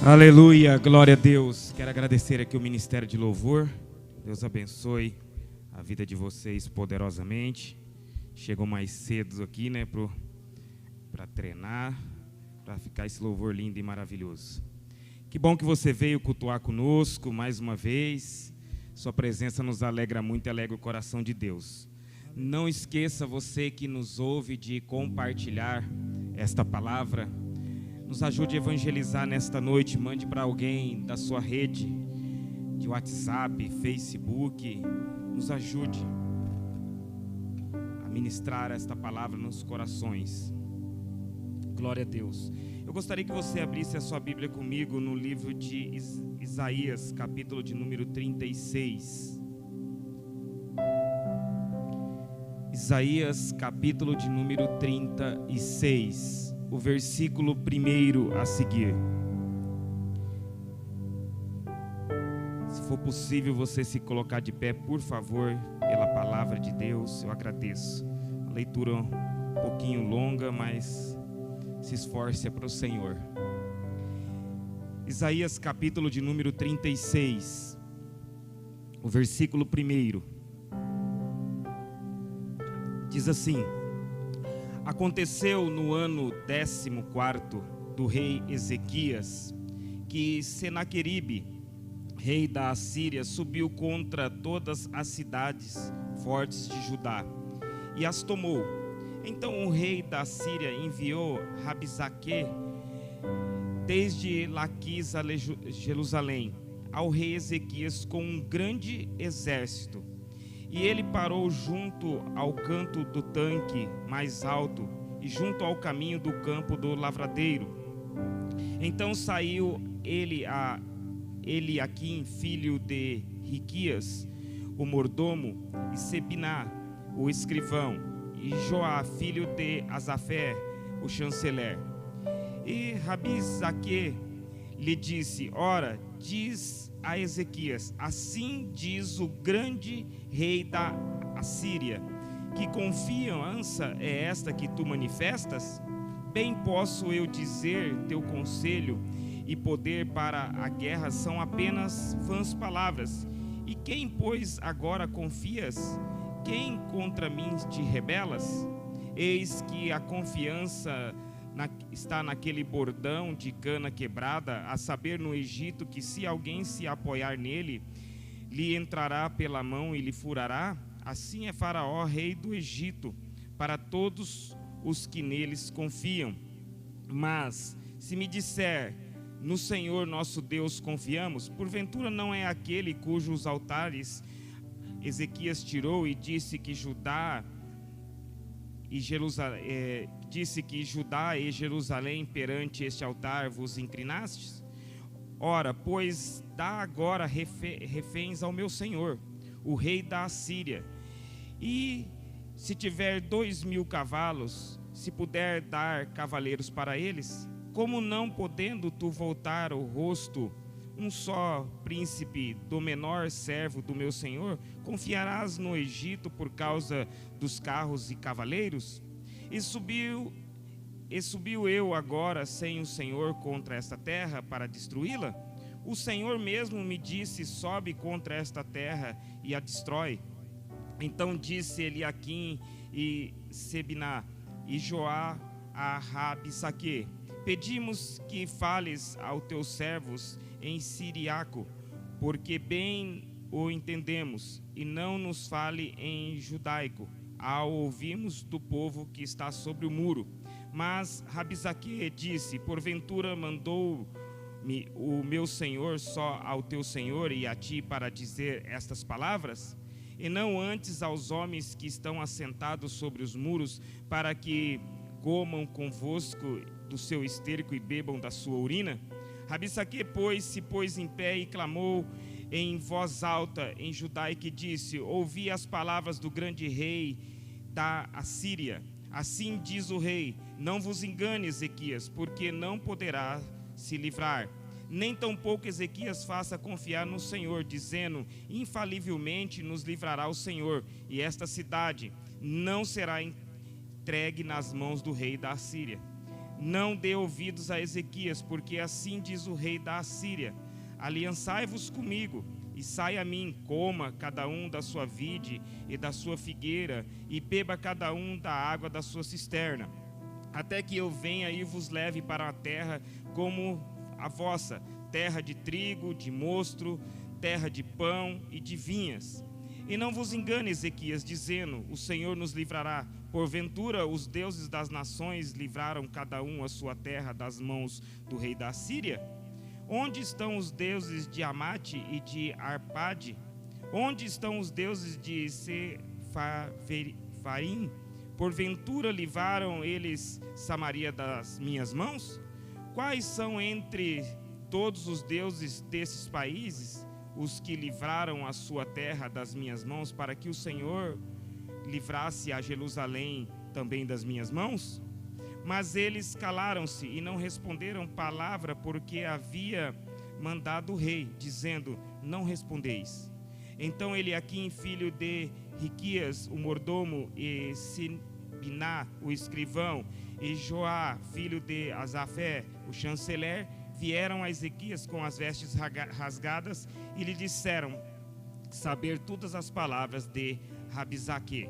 Aleluia, glória a Deus. Quero agradecer aqui o Ministério de Louvor. Deus abençoe a vida de vocês poderosamente. Chegam mais cedo aqui, né, para treinar, para ficar esse louvor lindo e maravilhoso. Que bom que você veio cultuar conosco mais uma vez. Sua presença nos alegra muito e alegra o coração de Deus. Não esqueça, você que nos ouve, de compartilhar esta palavra. Nos ajude a evangelizar nesta noite. Mande para alguém da sua rede de WhatsApp, Facebook. Nos ajude a ministrar esta palavra nos corações. Glória a Deus. Eu gostaria que você abrisse a sua Bíblia comigo no livro de Isaías, capítulo de número 36. Isaías, capítulo de número 36. O versículo 1 a seguir. Se for possível você se colocar de pé, por favor, pela palavra de Deus, eu agradeço. Uma leitura um pouquinho longa, mas se esforce para o Senhor. Isaías, capítulo de número 36, o versículo 1. Diz assim: Aconteceu no ano 14º do rei Ezequias, que Senaqueribe, rei da Assíria, subiu contra todas as cidades fortes de Judá e as tomou. Então o rei da Assíria enviou Rabisaque desde Laquis a Jerusalém ao rei Ezequias com um grande exército. E ele parou junto ao canto do tanque mais alto e junto ao caminho do campo do lavradeiro. Então saiu Eliaquim, filho de Riquias, o mordomo, e Sebiná, o escrivão, e Joá, filho de Asafé, o chanceler. E Rabisaque lhe disse: Ora, diz a Ezequias: assim diz o grande rei da Assíria, que confiança é esta que tu manifestas? Bem posso eu dizer, teu conselho e poder para a guerra são apenas vãs palavras. E quem, pois, agora confias? Quem contra mim te rebelas? Eis que a confiança está naquele bordão de cana quebrada, a saber, no Egito, que se alguém se apoiar nele, lhe entrará pela mão e lhe furará. Assim é Faraó, rei do Egito, para todos os que neles confiam. Mas se me disser: no Senhor nosso Deus confiamos, porventura não é aquele cujos altares Ezequias tirou e disse que Judá e Jerusalém perante este altar vos inclinastes? Ora, pois dá agora reféns ao meu senhor, o rei da Assíria. E se tiver 2.000 cavalos, se puder dar cavaleiros para eles, como não podendo tu voltar o rosto, um só príncipe do menor servo do meu senhor, confiarás no Egito por causa dos carros e cavaleiros? E subiu eu agora sem o Senhor contra esta terra para destruí-la? O Senhor mesmo me disse: sobe contra esta terra e a destrói. Então disse Eliaquim e Sebiná e Joá a Rabisaque: pedimos que fales aos teus servos em siriaco, porque bem o entendemos, e não nos fale em judaico, ao ouvirmos do povo que está sobre o muro. Mas Rabisaque disse: porventura mandou-me o meu senhor só ao teu senhor e a ti para dizer estas palavras? E não antes aos homens que estão assentados sobre os muros, para que comam convosco do seu esterco e bebam da sua urina? Rabisaque, pois, se pôs em pé e clamou em voz alta em judaico e disse: ouvi as palavras do grande rei da Assíria. Assim diz o rei: não vos engane, Ezequias, porque não poderá se livrar. Nem tampouco Ezequias faça confiar no Senhor, dizendo: infalivelmente nos livrará o Senhor, e esta cidade não será entregue nas mãos do rei da Assíria. não dê ouvidos a Ezequias, porque assim diz o rei da Assíria: aliançai-vos comigo, e sai a mim, coma cada um da sua vide e da sua figueira, e beba cada um da água da sua cisterna, até que eu venha e vos leve para a terra como a vossa, terra de trigo, de mosto, terra de pão e de vinhas. E não vos engane, Ezequias, dizendo: o Senhor nos livrará. Porventura os deuses das nações livraram cada um a sua terra das mãos do rei da Síria? Onde estão os deuses de Amate e de Arpade? Onde estão os deuses de Sefarim? Porventura livraram eles Samaria das minhas mãos? Quais são entre todos os deuses desses países os que livraram a sua terra das minhas mãos, para que o Senhor livrasse a Jerusalém também das minhas mãos? Mas eles calaram-se e não responderam palavra, porque havia mandado o rei, dizendo: não respondeis. Então Eliaquim, filho de Riquias, o mordomo, e Sibiná, o escrivão, e Joá, filho de Asafé, o chanceler, vieram a Ezequias com as vestes rasgadas e lhe disseram saber todas as palavras de Rabizaque.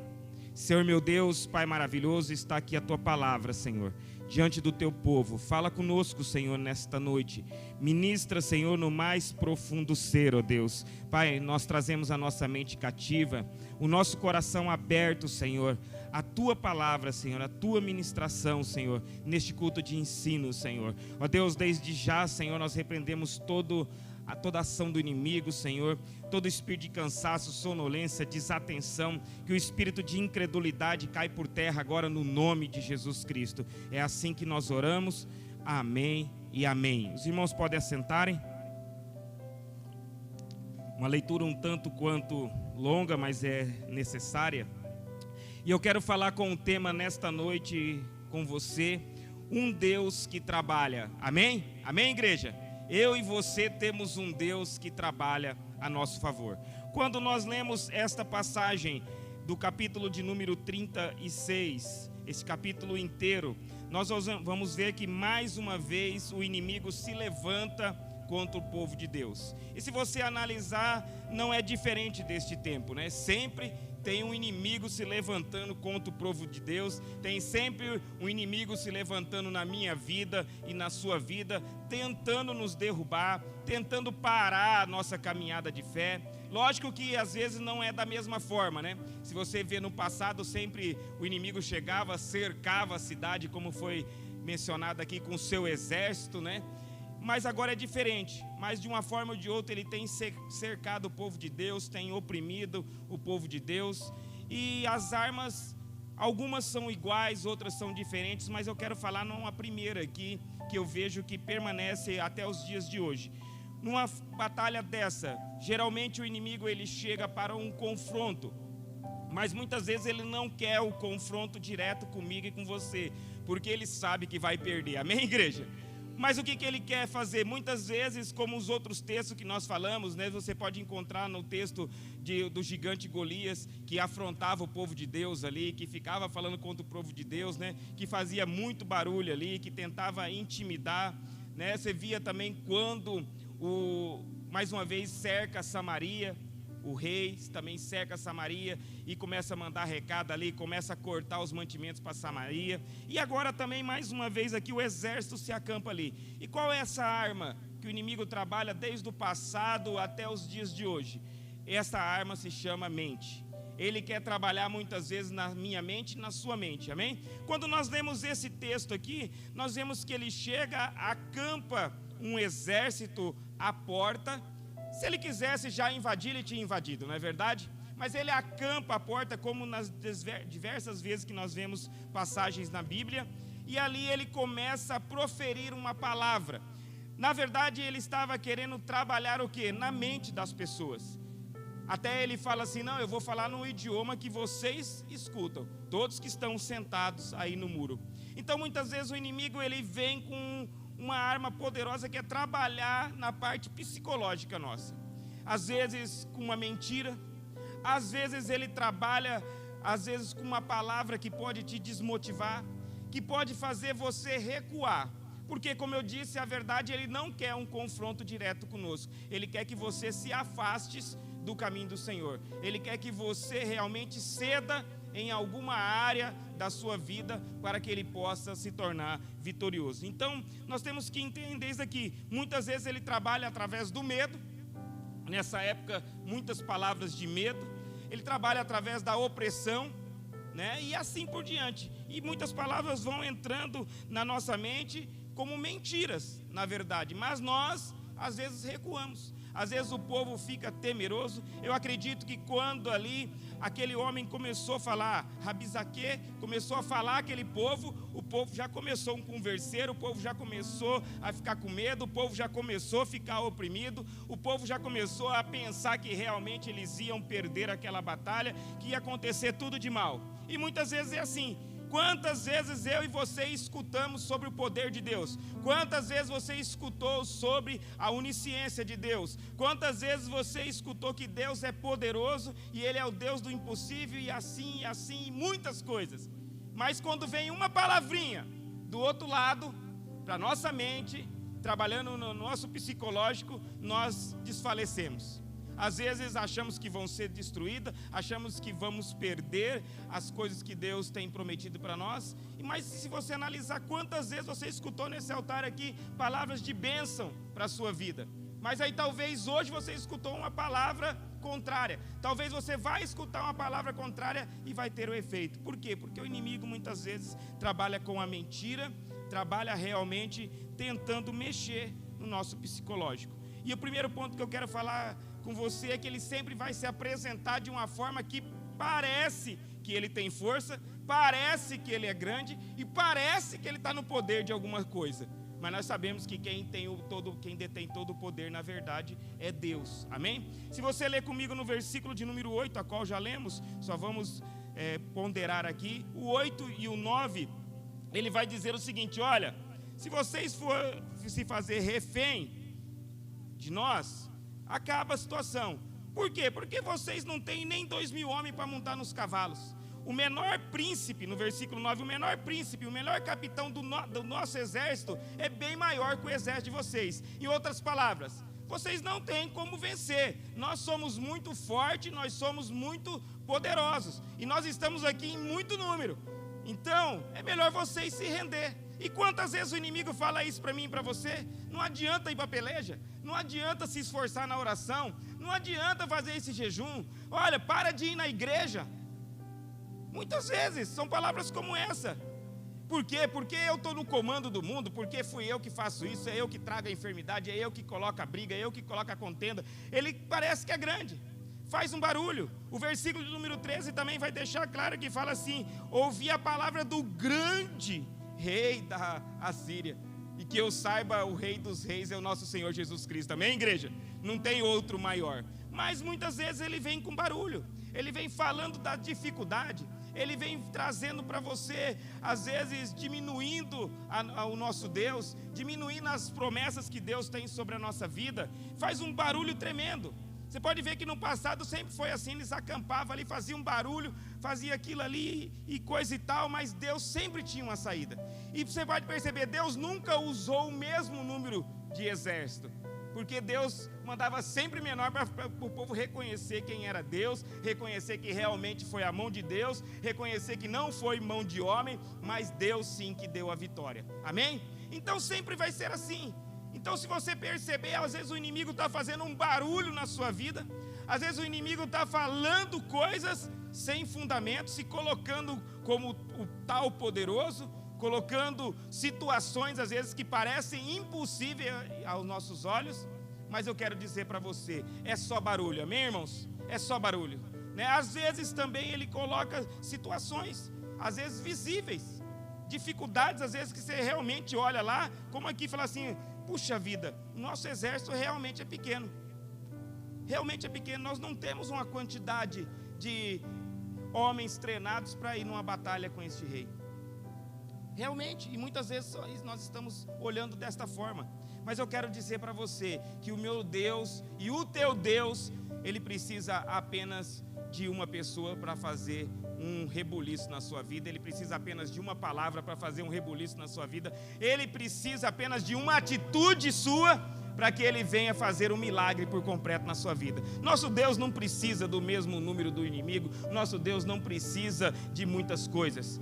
Senhor meu Deus, Pai maravilhoso, está aqui a tua palavra, Senhor, diante do teu povo. Fala conosco, Senhor, nesta noite. Ministra, Senhor, no mais profundo ser, ó Deus. Pai, nós trazemos a nossa mente cativa, o nosso coração aberto, Senhor, a tua palavra, Senhor, a tua ministração, Senhor, neste culto de ensino, Senhor. Ó Deus, desde já, Senhor, nós repreendemos toda ação do inimigo, Senhor, todo espírito de cansaço, sonolência, desatenção, que o espírito de incredulidade cai por terra agora no nome de Jesus Cristo. É assim que nós oramos, amém e amém. Os irmãos podem assentarem. Uma leitura um tanto quanto longa, mas é necessária. E eu quero falar com um tema nesta noite com você: um Deus que trabalha. Amém? Amém, igreja? Eu e você temos um Deus que trabalha a nosso favor. Quando nós lemos esta passagem do capítulo de número 36, esse capítulo inteiro, nós vamos ver que mais uma vez o inimigo se levanta contra o povo de Deus. E se você analisar, não é diferente deste tempo, né? Sempre tem um inimigo se levantando contra o povo de Deus, tem sempre um inimigo se levantando na minha vida e na sua vida, tentando nos derrubar, tentando parar a nossa caminhada de fé. Lógico que às vezes não é da mesma forma, né? Se você vê no passado, sempre o inimigo chegava, cercava a cidade, como foi mencionado aqui, com o seu exército, né? Mas agora é diferente, mas de uma forma ou de outra ele tem cercado o povo de Deus, tem oprimido o povo de Deus, e as armas, algumas são iguais, outras são diferentes, mas eu quero falar numa primeira aqui, que eu vejo que permanece até os dias de hoje. Numa batalha dessa, geralmente o inimigo ele chega para um confronto, mas muitas vezes ele não quer o confronto direto comigo e com você, porque ele sabe que vai perder, amém, igreja? Mas o que ele quer fazer? Muitas vezes, como os outros textos que nós falamos, né, você pode encontrar no texto do gigante Golias, que afrontava o povo de Deus ali, que ficava falando contra o povo de Deus, né, que fazia muito barulho ali, que tentava intimidar, né? Você via também quando, mais uma vez, cerca Samaria. O rei também cerca Samaria e começa a mandar recado ali, começa a cortar os mantimentos para Samaria. E agora também, mais uma vez aqui, o exército se acampa ali. E qual é essa arma que o inimigo trabalha desde o passado até os dias de hoje? Essa arma se chama mente. Ele quer trabalhar muitas vezes na minha mente e na sua mente, amém? Quando nós lemos esse texto aqui, nós vemos que ele chega, acampa um exército à porta. Se ele quisesse já invadir, ele tinha invadido, não é verdade? Mas ele acampa a porta, como nas diversas vezes que nós vemos passagens na Bíblia, e ali ele começa a proferir uma palavra. Na verdade, ele estava querendo trabalhar o quê? Na mente das pessoas. Até ele fala assim: não, eu vou falar no idioma que vocês escutam, todos que estão sentados aí no muro. Então, muitas vezes o inimigo ele vem com uma arma poderosa que é trabalhar na parte psicológica nossa. Às vezes com uma mentira, às vezes ele trabalha, às vezes com uma palavra que pode te desmotivar, que pode fazer você recuar. Porque, como eu disse, a verdade, ele não quer um confronto direto conosco. Ele quer que você se afaste do caminho do Senhor. Ele quer que você realmente ceda em alguma área da sua vida para que ele possa se tornar vitorioso. Então, nós temos que entender isso aqui. Muitas vezes ele trabalha através do medo. Nessa época, muitas palavras de medo. Ele trabalha através da opressão, né? E assim por diante. E muitas palavras vão entrando na nossa mente como mentiras, na verdade. Mas nós, às vezes, recuamos. Às vezes o povo fica temeroso. Eu acredito que quando ali aquele homem começou a falar, Rabizaque começou a falar aquele povo, o povo já começou um converser, o povo já começou a ficar com medo, o povo já começou a ficar oprimido, o povo já começou a pensar que realmente eles iam perder aquela batalha, que ia acontecer tudo de mal. E muitas vezes é assim. Quantas vezes eu e você escutamos sobre o poder de Deus? Quantas vezes você escutou sobre a onisciência de Deus? Quantas vezes você escutou que Deus é poderoso e Ele é o Deus do impossível e assim, muitas coisas. Mas quando vem uma palavrinha do outro lado, para nossa mente, trabalhando no nosso psicológico, nós desfalecemos. Às vezes achamos que vão ser destruídas, achamos que vamos perder as coisas que Deus tem prometido para nós. Mas se você analisar quantas vezes você escutou nesse altar aqui palavras de bênção para a sua vida. Mas aí talvez hoje você escutou uma palavra contrária. Talvez você vai escutar uma palavra contrária e vai ter o efeito. Por quê? Porque o inimigo muitas vezes trabalha com a mentira, trabalha realmente tentando mexer no nosso psicológico. E o primeiro ponto que eu quero falar com você é que ele sempre vai se apresentar de uma forma que parece que ele tem força, parece que ele é grande e parece que ele está no poder de alguma coisa. Mas nós sabemos que quem detém todo o poder, na verdade, é Deus. Amém? Se você ler comigo no versículo de número 8, a qual já lemos, só vamos ponderar aqui, o 8 e o 9, ele vai dizer o seguinte: olha, se vocês for se fazer refém de nós, acaba a situação. Por quê? Porque vocês não têm nem 2.000 homens para montar nos cavalos. O menor príncipe, no versículo 9, o menor príncipe, o melhor capitão do nosso exército é bem maior que o exército de vocês. Em outras palavras, vocês não têm como vencer. Nós somos muito fortes, nós somos muito poderosos. E nós estamos aqui em muito número. Então, é melhor vocês se render. E quantas vezes o inimigo fala isso para mim e para você? Não adianta ir para a peleja, não adianta se esforçar na oração, não adianta fazer esse jejum. Olha, para de ir na igreja. Muitas vezes são palavras como essa. Por quê? Porque eu estou no comando do mundo, porque fui eu que faço isso, é eu que trago a enfermidade, é eu que coloco a briga, é eu que coloco a contenda. Ele parece que é grande, faz um barulho. O versículo de número 13 também vai deixar claro que fala assim: ouvi a palavra do grande rei da Assíria. E que eu saiba, o rei dos reis é o nosso Senhor Jesus Cristo. Amém, igreja? Não tem outro maior. Mas muitas vezes ele vem com barulho, ele vem falando da dificuldade, ele vem trazendo para você, às vezes diminuindo o nosso Deus, diminuindo as promessas que Deus tem sobre a nossa vida. Faz um barulho tremendo. Você pode ver que no passado sempre foi assim, eles acampavam ali, faziam um barulho, fazia aquilo ali e coisa e tal, mas Deus sempre tinha uma saída. E você pode perceber, Deus nunca usou o mesmo número de exército, porque Deus mandava sempre menor para o povo reconhecer quem era Deus, reconhecer que realmente foi a mão de Deus, reconhecer que não foi mão de homem, mas Deus sim que deu a vitória. Amém? Então sempre vai ser assim. Então, se você perceber, às vezes o inimigo está fazendo um barulho na sua vida, às vezes o inimigo está falando coisas sem fundamento, se colocando como o tal poderoso, colocando situações, às vezes, que parecem impossíveis aos nossos olhos, mas eu quero dizer para você, é só barulho, amém, irmãos? É só barulho, né? Às vezes também ele coloca situações, às vezes visíveis, dificuldades, às vezes que você realmente olha lá, como aqui fala assim: puxa vida, o nosso exército realmente é pequeno. Realmente é pequeno. Nós não temos uma quantidade de homens treinados para ir numa batalha com este rei. Realmente, e muitas vezes nós estamos olhando desta forma. Mas eu quero dizer para você que o meu Deus e o teu Deus, ele precisa apenas de uma pessoa para fazer um rebuliço na sua vida. Ele precisa apenas de uma palavra para fazer um rebuliço na sua vida. Ele precisa apenas de uma atitude sua para que Ele venha fazer um milagre por completo na sua vida. Nosso Deus não precisa do mesmo número do inimigo. Nosso Deus não precisa de muitas coisas.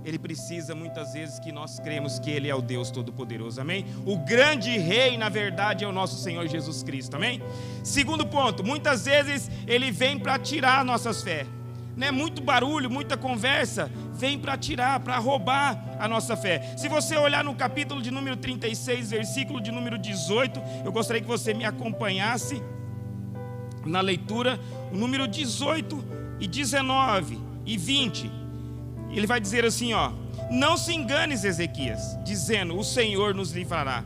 Ele precisa muitas vezes que nós cremos que Ele é o Deus Todo-Poderoso, amém? O grande Rei, na verdade, é o nosso Senhor Jesus Cristo, amém? Segundo ponto, muitas vezes Ele vem para tirar nossas fé, né? Muito barulho, muita conversa, vem para tirar, para roubar a nossa fé. Se você olhar no capítulo de número 36, versículo de número 18, eu gostaria que você me acompanhasse na leitura, o número 18 e 19 e 20. Ele vai dizer assim, ó: não se enganes, Ezequias, dizendo, o Senhor nos livrará.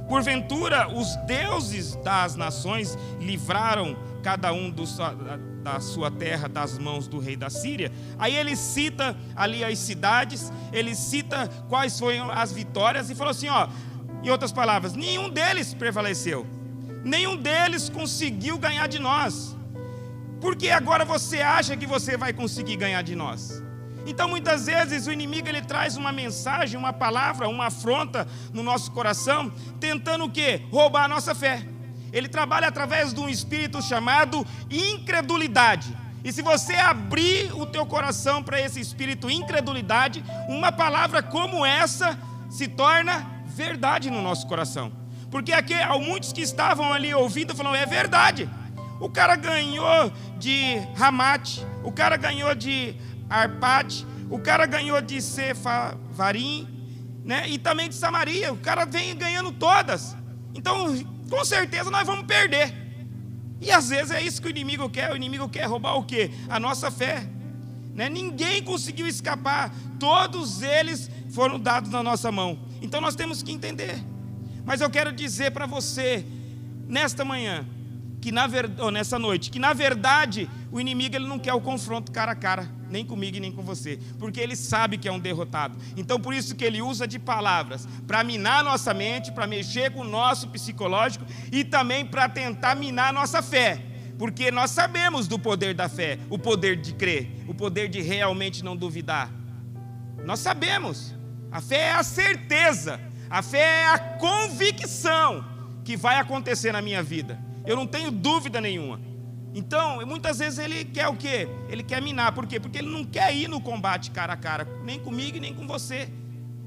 Porventura, os deuses das nações livraram cada um da sua terra das mãos do rei da Síria. Aí ele cita ali as cidades, ele cita quais foram as vitórias e falou assim, ó, em outras palavras, nenhum deles prevaleceu, nenhum deles conseguiu ganhar de nós. Por que agora você acha que você vai conseguir ganhar de nós? Então muitas vezes o inimigo ele traz uma mensagem, uma palavra, uma afronta no nosso coração, tentando o quê? Roubar a nossa fé. Ele trabalha através de um espírito chamado incredulidade. E se você abrir o teu coração para esse espírito incredulidade, uma palavra como essa se torna verdade no nosso coração. Porque aqui há muitos que estavam ali ouvindo falando, é verdade. O cara ganhou de Ramate, o cara ganhou de Arpade, o cara ganhou de Sefavarim, né? E também de Samaria. O cara vem ganhando todas. Então, com certeza nós vamos perder. E às vezes é isso que o inimigo quer. O inimigo quer roubar o quê? A nossa fé, né? Ninguém conseguiu escapar. Todos eles foram dados na nossa mão. Então nós temos que entender. Mas eu quero dizer para você nesta manhã, ou nessa noite, que na verdade o inimigo ele não quer o confronto cara a cara, nem comigo e nem com você, porque ele sabe que é um derrotado. Então por isso que ele usa de palavras para minar nossa mente, para mexer com o nosso psicológico e também para tentar minar a nossa fé, porque nós sabemos do poder da fé, o poder de crer, o poder de realmente não duvidar. Nós sabemos, a fé é a certeza, a fé é a convicção que vai acontecer na minha vida. Eu não tenho dúvida nenhuma. Então, muitas vezes ele quer o quê? Ele quer minar. Por quê? Porque ele não quer ir no combate cara a cara, nem comigo e nem com você.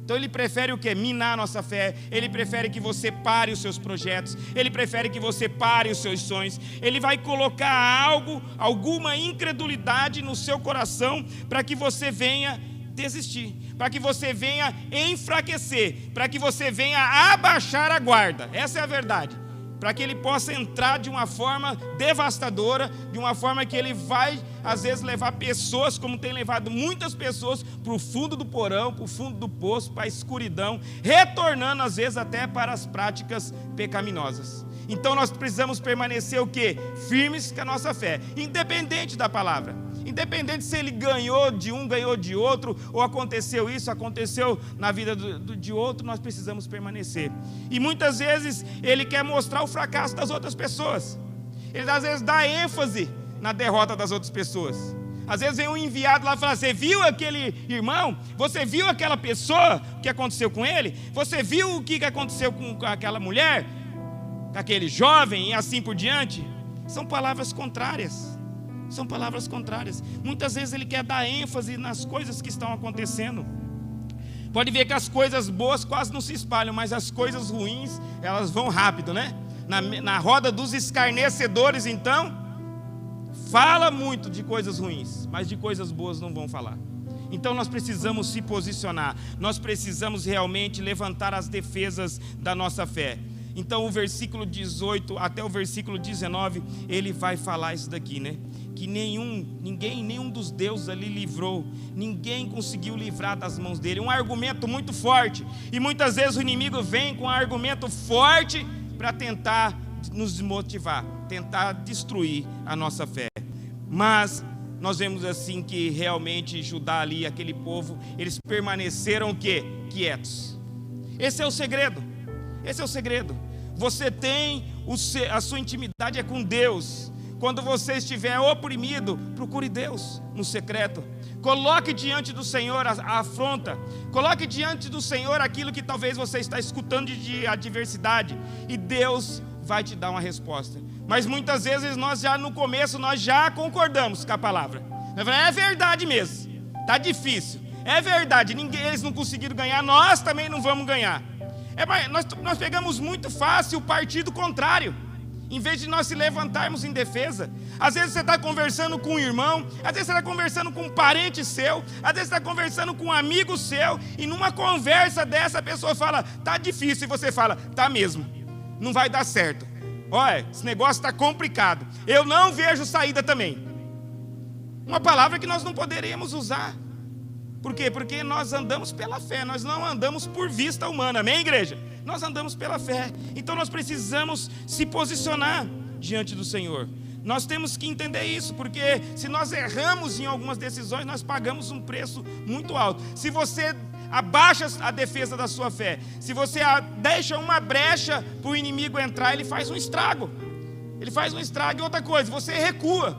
Então ele prefere o quê? Minar a nossa fé. Ele prefere que você pare os seus projetos. Ele prefere que você pare os seus sonhos. Ele vai colocar alguma incredulidade no seu coração para que você venha desistir, para que você venha enfraquecer, para que você venha abaixar a guarda. Essa é a verdade. Para que ele possa entrar de uma forma devastadora, de uma forma que ele vai, às vezes, levar pessoas, como tem levado muitas pessoas, para o fundo do porão, para o fundo do poço, para a escuridão, retornando, às vezes, até para as práticas pecaminosas. Então, nós precisamos permanecer o quê? Firmes com a nossa fé, independente da palavra. Independente se ele ganhou de um, ganhou de outro, ou aconteceu isso, aconteceu na vida de outro, nós precisamos permanecer. E muitas vezes ele quer mostrar o fracasso das outras pessoas. Ele às vezes dá ênfase na derrota das outras pessoas. Às vezes vem um enviado lá e fala, você viu aquele irmão? Você viu aquela pessoa? O que aconteceu com ele? Você viu o que aconteceu com aquela mulher? Com aquele jovem e assim por diante? São palavras contrárias. São palavras contrárias. Muitas vezes ele quer dar ênfase nas coisas que estão acontecendo. Pode ver que as coisas boas quase não se espalham, mas as coisas ruins, elas vão rápido, né? Na roda dos escarnecedores, então, fala muito de coisas ruins, mas de coisas boas não vão falar. Então nós precisamos se posicionar. Nós precisamos realmente levantar as defesas da nossa fé. Então o versículo 18 até o versículo 19, ele vai falar isso daqui, né? Que nenhum dos deuses ali livrou, ninguém conseguiu livrar das mãos dele. Um argumento muito forte, e muitas vezes o inimigo vem com um argumento forte para tentar nos desmotivar, tentar destruir a nossa fé. Mas nós vemos assim que realmente Judá ali, aquele povo, eles permaneceram o quê? Quietos. Esse é o segredo. Esse é o segredo. Você tem a sua intimidade é com Deus. Quando você estiver oprimido, procure Deus no secreto. Coloque diante do Senhor a afronta. Coloque diante do Senhor aquilo que talvez você está escutando de adversidade. E Deus vai te dar uma resposta. Mas muitas vezes nós já no começo, nós já concordamos com a palavra. É verdade mesmo, está difícil. É verdade, eles não conseguiram ganhar, nós também não vamos ganhar. Nós pegamos muito fácil o partido contrário, em vez de nós se levantarmos em defesa. Às vezes você está conversando com um irmão, às vezes você está conversando com um parente seu, às vezes você está conversando com um amigo seu, e numa conversa dessa a pessoa fala, está difícil, e você fala, está mesmo, não vai dar certo. Olha, esse negócio está complicado, eu não vejo saída também. Uma palavra que nós não poderíamos usar. Por quê? Porque nós andamos pela fé, nós não andamos por vista humana, amém, igreja? Nós andamos pela fé, então nós precisamos se posicionar diante do Senhor. Nós temos que entender isso, porque se nós erramos em algumas decisões, nós pagamos um preço muito alto. Se você abaixa a defesa da sua fé, se você deixa uma brecha para o inimigo entrar, ele faz um estrago. Ele faz um estrago. E outra coisa, você recua.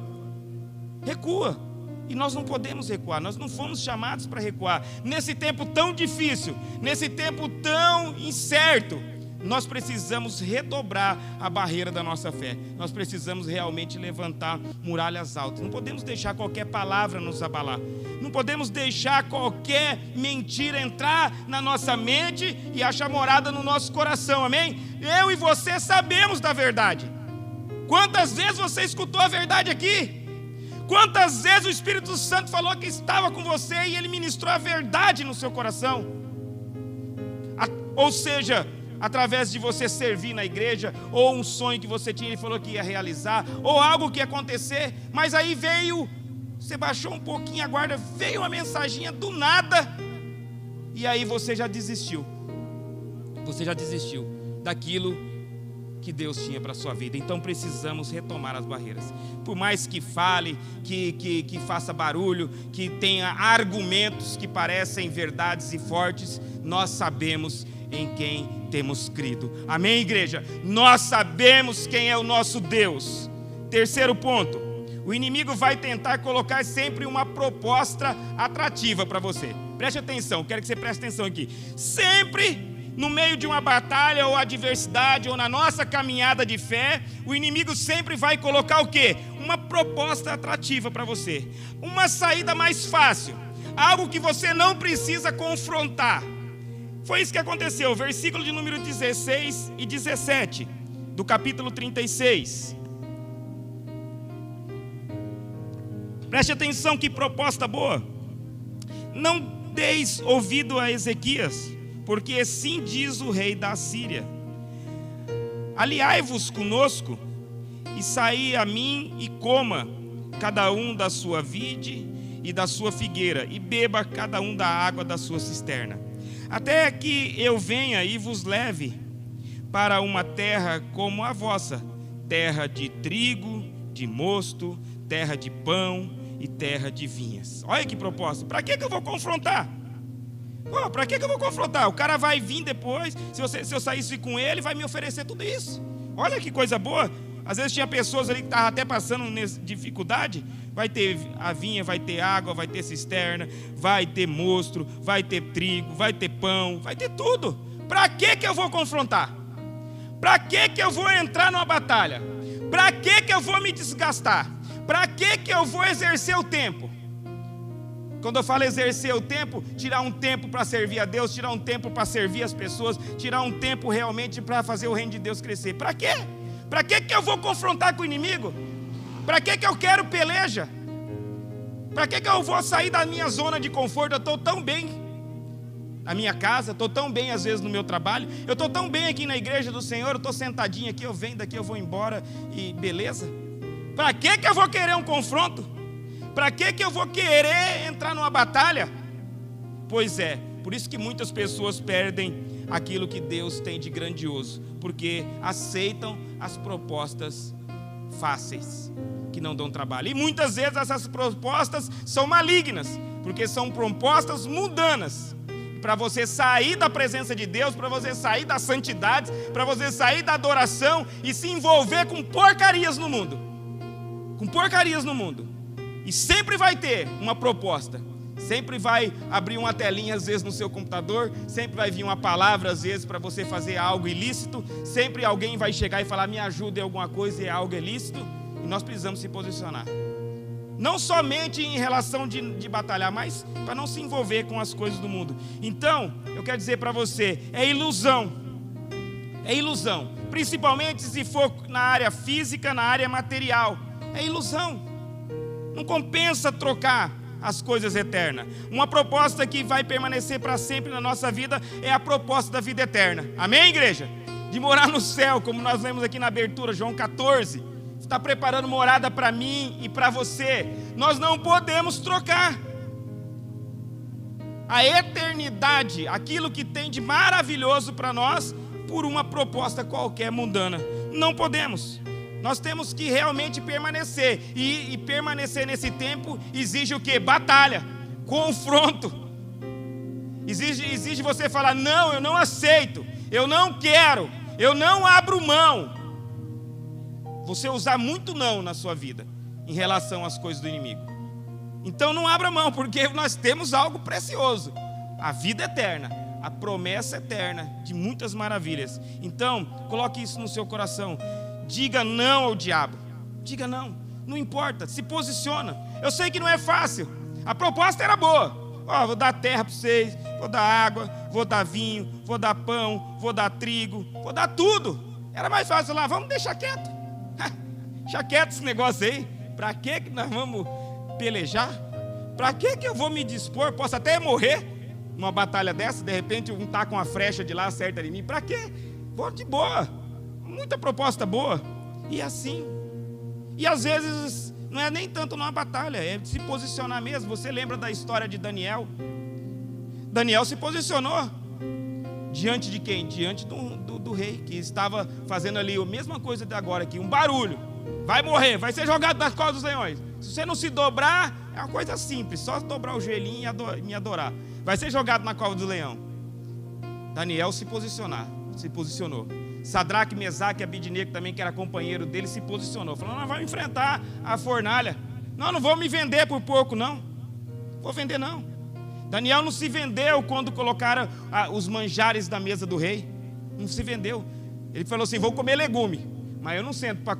E nós não podemos recuar, nós não fomos chamados para recuar. Nesse tempo tão difícil, nesse tempo tão incerto, nós precisamos redobrar a barreira da nossa fé. Nós precisamos realmente levantar muralhas altas. Não podemos deixar qualquer palavra nos abalar. Não podemos deixar qualquer mentira entrar na nossa mente e achar morada no nosso coração, amém? Eu e você sabemos da verdade. Quantas vezes você escutou a verdade aqui? Quantas vezes o Espírito Santo falou que estava com você e ele ministrou a verdade no seu coração? Ou seja, através de você servir na igreja, ou um sonho que você tinha, ele falou que ia realizar, ou algo que ia acontecer, mas aí veio, você baixou um pouquinho a guarda, veio uma mensaginha do nada, e aí você já desistiu daquilo que Deus tinha para a sua vida. Então precisamos retomar as barreiras. Por mais que fale, que faça barulho, que tenha argumentos que parecem verdades e fortes, nós sabemos em quem temos crido. Amém, igreja? Nós sabemos quem é o nosso Deus. Terceiro ponto, o inimigo vai tentar colocar sempre uma proposta atrativa para você. Preste atenção, quero que você preste atenção aqui. Sempre no meio de uma batalha ou adversidade, ou na nossa caminhada de fé, o inimigo sempre vai colocar o quê? Uma proposta atrativa para você, uma saída mais fácil, algo que você não precisa confrontar. Foi isso que aconteceu, versículo de número 16 e 17, do capítulo 36. Preste atenção, que proposta boa. Não deis ouvido a Ezequias, porque assim diz o rei da Síria: aliai-vos conosco, e saí a mim, e coma cada um da sua vide e da sua figueira, e beba cada um da água da sua cisterna, até que eu venha e vos leve para uma terra como a vossa, terra de trigo, de mosto, terra de pão e terra de vinhas. Olha que proposta. Para que eu vou confrontar? Para que eu vou confrontar? O cara vai vir depois, se eu saísse com ele, vai me oferecer tudo isso. Olha que coisa boa. Às vezes tinha pessoas ali que estavam até passando dificuldade. Vai ter a vinha, vai ter água, vai ter cisterna, vai ter mosto, vai ter trigo, vai ter pão, vai ter tudo. Para que eu vou confrontar? Para que eu vou entrar numa batalha? Para que eu vou me desgastar? Para que eu vou exercer o tempo? Quando eu falo exercer o tempo, tirar um tempo para servir a Deus, tirar um tempo para servir as pessoas, tirar um tempo realmente para fazer o reino de Deus crescer. Para quê? Para que eu vou confrontar com o inimigo? Para que eu quero peleja? Para que eu vou sair da minha zona de conforto? Eu estou tão bem na minha casa, estou tão bem às vezes no meu trabalho, eu estou tão bem aqui na igreja do Senhor, eu estou sentadinho aqui, eu venho daqui, eu vou embora e beleza? Para que eu vou querer um confronto? Para que eu vou querer entrar numa batalha? Pois é, por isso que muitas pessoas perdem aquilo que Deus tem de grandioso, porque aceitam as propostas fáceis, que não dão trabalho. E muitas vezes essas propostas são malignas, porque são propostas mundanas. Para você sair da presença de Deus, para você sair da santidade, para você sair da adoração e se envolver com porcarias no mundo. com porcarias no mundo. E sempre vai ter uma proposta. Sempre vai abrir uma telinha, às vezes, no seu computador. Sempre vai vir uma palavra, às vezes, para você fazer algo ilícito. Sempre alguém vai chegar e falar, me ajuda em alguma coisa e é algo ilícito. E nós precisamos se posicionar. Não somente em relação de batalhar, mas para não se envolver com as coisas do mundo. Então, eu quero dizer para você, é ilusão. É ilusão. Principalmente se for na área física, na área material. É ilusão. Não compensa trocar as coisas eternas. Uma proposta que vai permanecer para sempre na nossa vida é a proposta da vida eterna. Amém, igreja? De morar no céu, como nós lemos aqui na abertura, João 14. Está preparando morada para mim e para você. Nós não podemos trocar a eternidade, aquilo que tem de maravilhoso para nós, por uma proposta qualquer mundana. Não podemos. Nós temos que realmente permanecer. E permanecer nesse tempo exige o quê? Batalha, confronto. Exige você falar, não, eu não aceito, eu não quero, eu não abro mão. Você usar muito não na sua vida em relação às coisas do inimigo. Então não abra mão, porque nós temos algo precioso, a vida eterna, a promessa eterna de muitas maravilhas. Então coloque isso no seu coração. Diga não ao diabo. Diga não, não importa, se posiciona. Eu sei que não é fácil. A proposta era boa. Vou dar terra para vocês, vou dar água, vou dar vinho, vou dar pão, vou dar trigo, vou dar tudo. Era mais fácil lá, vamos deixar quieto. Deixa quieto esse negócio aí. Para que nós vamos pelejar? Para que eu vou me dispor? Posso até morrer numa batalha dessa. De repente um tá com a flecha de lá, acerta em mim. Para quê? Vou de boa. Muita proposta boa. E assim. E às vezes não é nem tanto numa batalha, é se posicionar mesmo. Você lembra da história de Daniel? Daniel se posicionou. Diante de quem? Diante do rei, que estava fazendo ali a mesma coisa de agora aqui, um barulho. Vai morrer, vai ser jogado nas costas dos leões. Se você não se dobrar, é uma coisa simples, só dobrar o joelhinho e me adorar. Vai ser jogado na cova do leão. Daniel se posicionou. Sadraque, Mesaque e Abidnego também, que era companheiro dele, se posicionou. Falou, nós vamos enfrentar a fornalha. Não vou me vender por pouco, não. Vou vender, não. Daniel não se vendeu quando colocaram os manjares da mesa do rei. Não se vendeu. Ele falou assim, vou comer legume, mas eu não sento para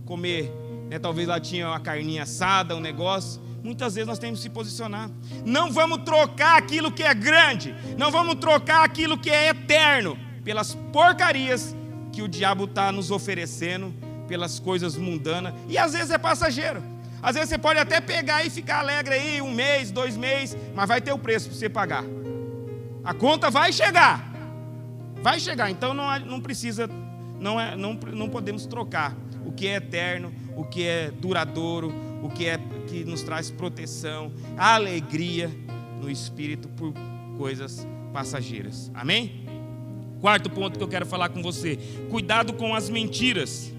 comer, né? Talvez lá tinha uma carninha assada, um negócio. Muitas vezes nós temos que se posicionar. Não vamos trocar aquilo que é grande, não vamos trocar aquilo que é eterno pelas porcarias que o diabo está nos oferecendo, pelas coisas mundanas. E às vezes é passageiro. Às vezes você pode até pegar e ficar alegre aí 1 mês, 2 meses, mas vai ter o preço para você pagar. A conta vai chegar. Vai chegar. Então não precisa, não podemos trocar o que é eterno, o que é duradouro, o que nos traz proteção, alegria no espírito por coisas passageiras. Amém? Quarto ponto que eu quero falar com você: cuidado com as mentiras.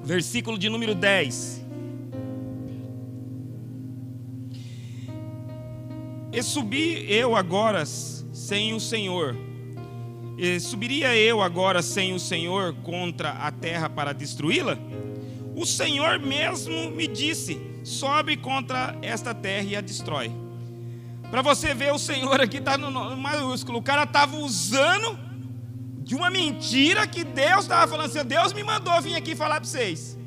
Versículo de número 10. E subi eu agora sem o Senhor. E subiria eu agora sem o Senhor contra a terra para destruí-la? O Senhor mesmo me disse: sobe contra esta terra e a destrói. Para você ver, o Senhor aqui está no maiúsculo. O cara estava usando de uma mentira que Deus estava falando assim: Deus me mandou vir aqui falar para vocês.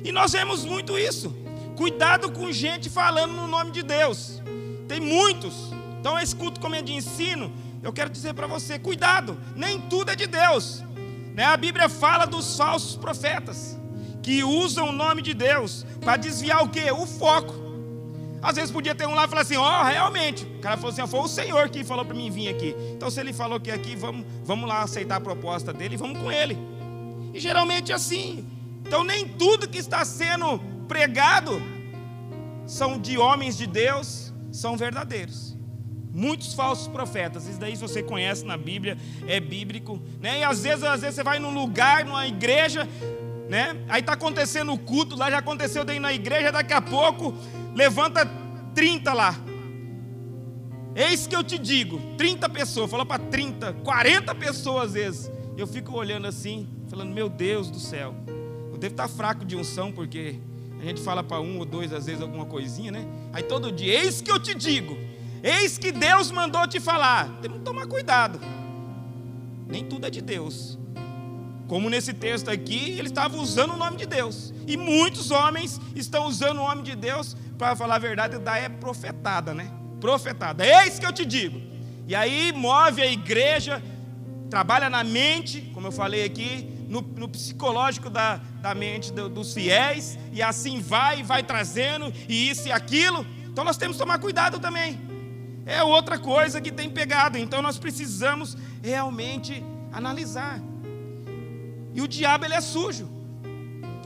E nós vemos muito isso. Cuidado com gente falando no nome de Deus. Tem muitos. Então esse culto como é de ensino, eu quero dizer para você, cuidado, nem tudo é de Deus, né? A Bíblia fala dos falsos profetas, que usam o nome de Deus para desviar o quê? O foco. Às vezes podia ter um lá e falar assim, realmente, o cara falou assim, foi o Senhor que falou para mim vir aqui. Então se ele falou que aqui, vamos lá aceitar a proposta dele e vamos com ele. E geralmente é assim. Então nem tudo que está sendo pregado são de homens de Deus, são verdadeiros. Muitos falsos profetas, isso daí você conhece na Bíblia, é bíblico, né? E às vezes você vai num lugar, numa igreja, né? Aí está acontecendo o culto, lá já aconteceu daí na igreja, daqui a pouco levanta 30 lá. Eis que eu te digo, 30 pessoas, fala para 30, 40 pessoas às vezes. Eu fico olhando assim, falando, meu Deus do céu. Eu devo estar fraco de unção, porque a gente fala para um ou dois, às vezes, alguma coisinha, né? Aí todo dia, eis que eu te digo, eis que Deus mandou te falar. Temos que tomar cuidado. Nem tudo é de Deus. Como nesse texto aqui, ele estava usando o nome de Deus. E muitos homens estão usando o nome de Deus, para falar a verdade, daí é profetada, né? Profetada. Eis que eu te digo. E aí move a igreja, trabalha na mente, como eu falei aqui, no psicológico da mente dos fiéis, e assim vai trazendo, e isso e aquilo. Então nós temos que tomar cuidado também. É outra coisa que tem pegado. Então nós precisamos realmente analisar. E o diabo, ele é sujo.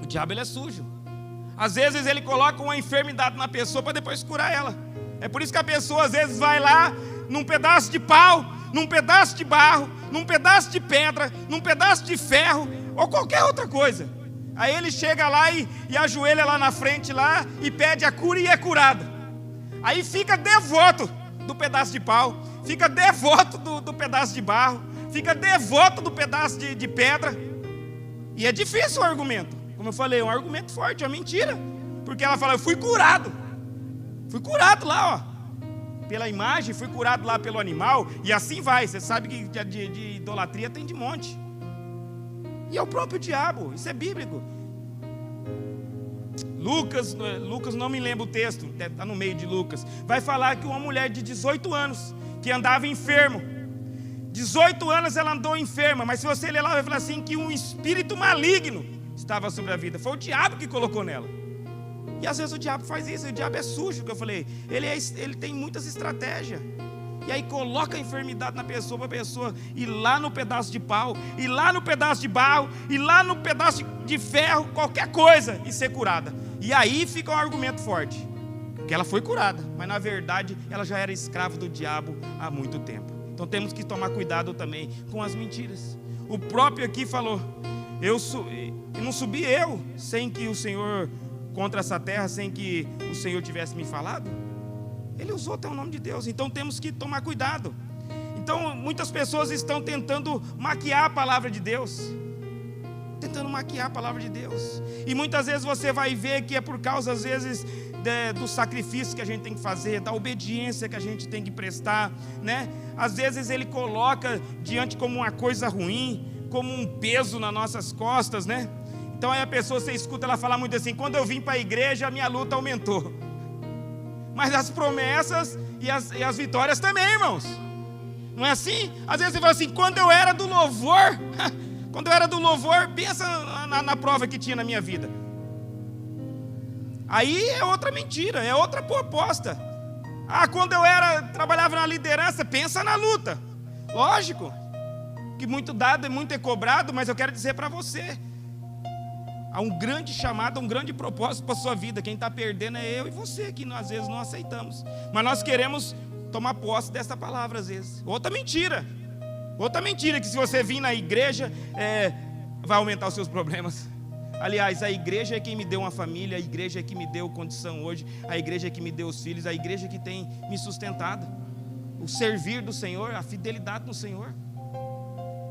O diabo, ele é sujo. Às vezes ele coloca uma enfermidade na pessoa para depois curar ela. É por isso que a pessoa às vezes vai lá num pedaço de pau, num pedaço de barro, num pedaço de pedra, num pedaço de ferro, ou qualquer outra coisa. Aí ele chega lá e ajoelha lá na frente lá, e pede a cura e é curado. Aí fica devoto do pedaço de pau, fica devoto do pedaço de barro, fica devoto do pedaço de pedra. E é difícil o argumento. Como eu falei, é um argumento forte, é uma mentira. Porque ela fala, eu fui curado. Fui curado lá, ó. Pela imagem, fui curado lá pelo animal. E assim vai. Você sabe que de idolatria tem de monte. E é o próprio diabo. Isso é bíblico. Lucas, não me lembro o texto, está no meio de Lucas. Vai falar que uma mulher de 18 anos, que andava enfermo. 18 anos ela andou enferma. Mas se você ler lá, vai falar assim, que um espírito maligno estava sobre a vida. Foi o diabo que colocou nela. E às vezes o diabo faz isso. O diabo é sujo, que eu falei. Ele tem muitas estratégias. E aí coloca a enfermidade na pessoa, para a pessoa ir lá no pedaço de pau, ir lá no pedaço de barro, ir lá no pedaço de ferro, qualquer coisa, e ser curada. E aí fica um argumento forte, que ela foi curada, mas na verdade ela já era escrava do diabo há muito tempo. Então temos que tomar cuidado também com as mentiras. O próprio aqui falou, não subi eu, sem que o Senhor, contra essa terra, sem que o Senhor tivesse me falado. Ele usou até o nome de Deus. Então temos que tomar cuidado. Então muitas pessoas estão tentando maquiar a palavra de Deus. Tentando maquiar a palavra de Deus. E muitas vezes você vai ver que é por causa, às vezes, do sacrifício que a gente tem que fazer, da obediência que a gente tem que prestar, né? Às vezes ele coloca diante como uma coisa ruim, como um peso nas nossas costas, né? Então aí a pessoa, você escuta ela falar muito assim, quando eu vim para a igreja a minha luta aumentou. Mas as promessas e as vitórias também, irmãos. Não é assim? Às vezes você fala assim, quando eu era do louvor, pensa na prova que tinha na minha vida. Aí é outra mentira, é outra proposta. Quando eu trabalhava na liderança, pensa na luta. Lógico, que muito dado e muito é cobrado, mas eu quero dizer para você, há um grande chamado, um grande propósito para a sua vida. Quem está perdendo é eu e você, que às vezes não aceitamos. Mas nós queremos tomar posse dessa palavra às vezes. Outra mentira, que se você vir na igreja, vai aumentar os seus problemas. Aliás, a igreja é quem me deu uma família, a igreja é que me deu condição hoje, a igreja é que me deu os filhos, a igreja é que tem me sustentado. O servir do Senhor, a fidelidade no Senhor.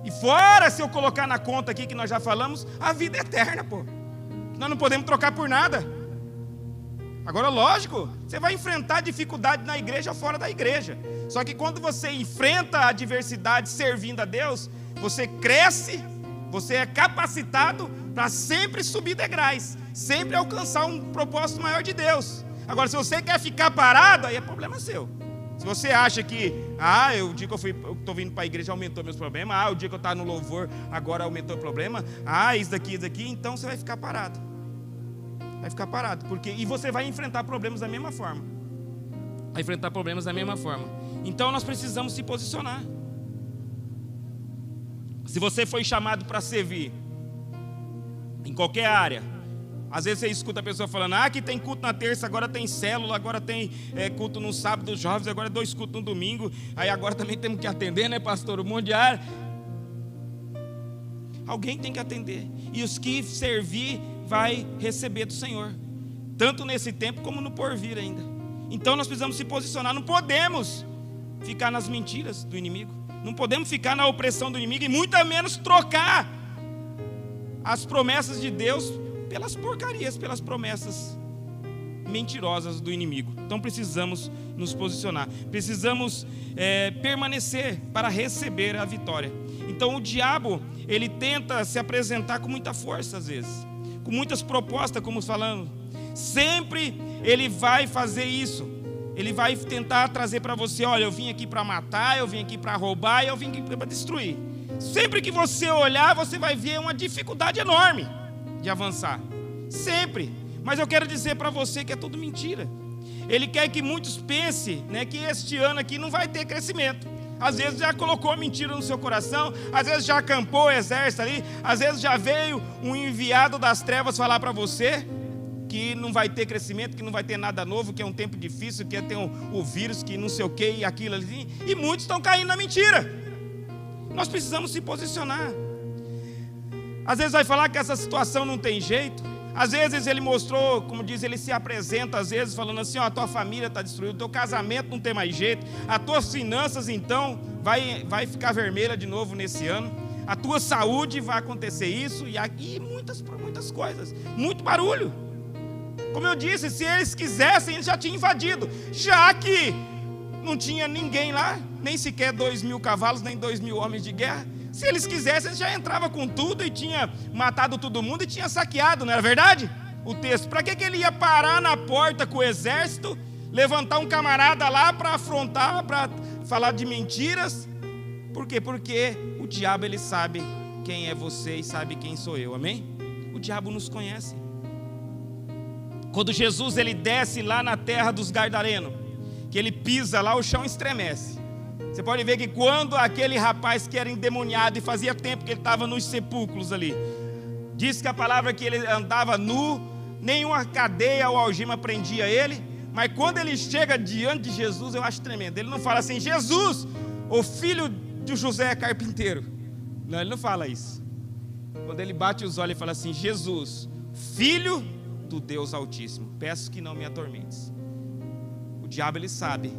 E fora, se eu colocar na conta aqui que nós já falamos, a vida eterna, pô. Nós não podemos trocar por nada. Agora, lógico, você vai enfrentar dificuldade na igreja ou fora da igreja. Só que quando você enfrenta a adversidade servindo a Deus, você cresce, você é capacitado para sempre subir degraus, sempre alcançar um propósito maior de Deus. Agora, se você quer ficar parado, aí é problema seu. Se você acha que, o dia que eu estou vindo para a igreja aumentou meus problemas, o dia que eu estava no louvor agora aumentou o problema, isso daqui, então você vai ficar parado. Vai ficar parado, e você vai enfrentar problemas da mesma forma. Então nós precisamos se posicionar. Se você foi chamado para servir, em qualquer área, às vezes você escuta a pessoa falando, que tem culto na terça, agora tem célula, agora tem culto no sábado dos jovens, agora 2 cultos no domingo, aí agora também temos que atender, né, pastor? O monte de área. Alguém tem que atender. E os que servir vai receber do Senhor, tanto nesse tempo como no porvir ainda. Então nós precisamos se posicionar. Não podemos ficar nas mentiras do inimigo, não podemos ficar na opressão do inimigo, e muito menos trocar as promessas de Deus pelas porcarias, pelas promessas mentirosas do inimigo. Então precisamos nos posicionar, precisamos permanecer para receber a vitória. Então o diabo, ele tenta se apresentar com muita força às vezes, com muitas propostas, como falamos. Sempre ele vai fazer isso. Ele vai tentar trazer para você: olha, eu vim aqui para matar, eu vim aqui para roubar, eu vim aqui para destruir. Sempre que você olhar, você vai ver uma dificuldade enorme de avançar. Sempre. Mas eu quero dizer para você que é tudo mentira. Ele quer que muitos pensem, né, que este ano aqui não vai ter crescimento. Às vezes já colocou a mentira no seu coração, às vezes já acampou o exército ali, às vezes já veio um enviado das trevas falar para você que não vai ter crescimento, que não vai ter nada novo, que é um tempo difícil, que tem o vírus, que não sei o que e aquilo ali. E muitos estão caindo na mentira. Nós precisamos se posicionar. Às vezes vai falar que essa situação não tem jeito. Às vezes ele mostrou, como diz, ele se apresenta às vezes falando assim: ó, a tua família está destruída, o teu casamento não tem mais jeito, as tuas finanças então vai ficar vermelha de novo nesse ano, a tua saúde vai acontecer isso e aqui muitas coisas, muito barulho. Como eu disse, se eles quisessem, eles já tinham invadido, já que não tinha ninguém lá, nem sequer 2.000 cavalos, nem 2.000 homens de guerra. Se eles quisessem, eles já entravam com tudo e tinha matado todo mundo e tinha saqueado, não era verdade? O texto, para que ele ia parar na porta com o exército, levantar um camarada lá para afrontar, para falar de mentiras? Por quê? Porque o diabo, ele sabe quem é você e sabe quem sou eu, amém? O diabo nos conhece. Quando Jesus, ele desce lá na terra dos Gadarenos, que ele pisa lá, o chão estremece. Você pode ver que quando aquele rapaz que era endemoniado, e fazia tempo que ele estava nos sepulcros ali, diz que a palavra que ele andava nu, nenhuma cadeia ou algema prendia ele, mas quando ele chega diante de Jesus, eu acho tremendo. Ele não fala assim: Jesus, o filho de José carpinteiro. Não, ele não fala isso. Quando ele bate os olhos, ele fala assim: Jesus, filho do Deus Altíssimo, peço que não me atormentes. O diabo, ele sabe